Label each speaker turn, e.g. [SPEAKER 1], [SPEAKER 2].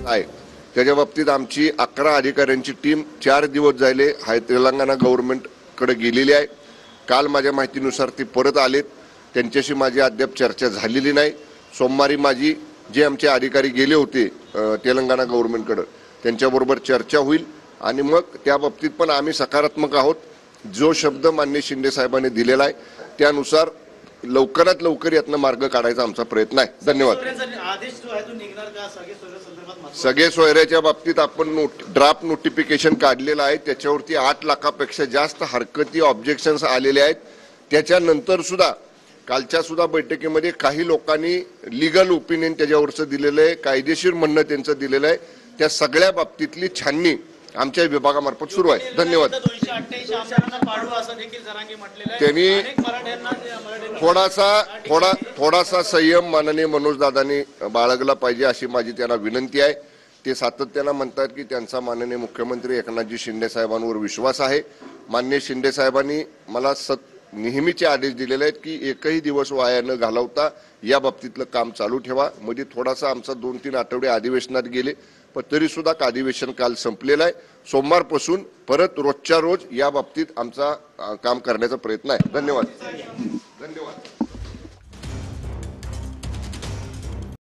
[SPEAKER 1] आहे त्याच्या बाबतीत आमची 11 अधिकाऱ्यांची टीम 4 दिवस झाले तेलंगणा गव्हर्नमेंटकडे गेलेली आहे। काल माझ्या माहितीनुसार ते परत आलेत, त्यांच्याशी माझी अद्याप चर्चा झालेली नाही। सोमवारी माझी जे आमचे अधिकारी गेले होते तेलंगणा गव्हर्नमेंटकडे त्यांच्याबरोबर चर्चा होईल आणि मग त्या बाबतीत पण आम्ही सकारात्मक आहोत। जो शब्द माननीय शिंदे साहेबांनी दिलेला आहे त्यानुसार लवकरात लवकर यातनं मार्ग काढायचा आमचा प्रयत्न आहे। धन्यवाद। सगळे सोयऱ्याच्या बाबतीत आपण ड्राफ्ट नोटिफिकेशन काढलेलं आहे, त्याच्यावरती 8 लाखापेक्षा जास्त हरकती ऑब्जेक्शन्स आलेले आहेत। त्याच्यानंतर सुद्धा कालच्या सुद्धा बैठकीमध्ये काही लोकांनी लीगल ओपिनियन त्याच्यावरचं दिलेलं आहे, कायदेशीर म्हणणं त्यांचं दिलेलं आहे। त्या सगळ्या बाबतीतली छाननी आमच्या विभागामार्फत सुरू आहे। धन्यवाद। त्यांनी थोडासा संयम माननीय मनोज दादांनी बाळगला पाहिजे अशी माझी त्यांना विनंती आहे। ते सातत्याने म्हणतात की त्यांचा माननीय मुख्यमंत्री एकनाथजी शिंदे साहेबांवर विश्वास आहे। माननीय शिंदे साहेबांनी मला नेहमीचे आदेश दिलेले आहेत की एकही दिवस वाया न घालवता या बाबतीतलं काम चालू ठेवा। मध्ये थोडासा आमचा 2-3 आठवडे अधिवेशनात गेले, पण तरी सुद्धा अधिवेशन काल संपलेलं आहे। सोमवारपासून परत रोजच्या रोज या बाबतीत आमचा काम करण्याचा प्रयत्न आहे। धन्यवाद।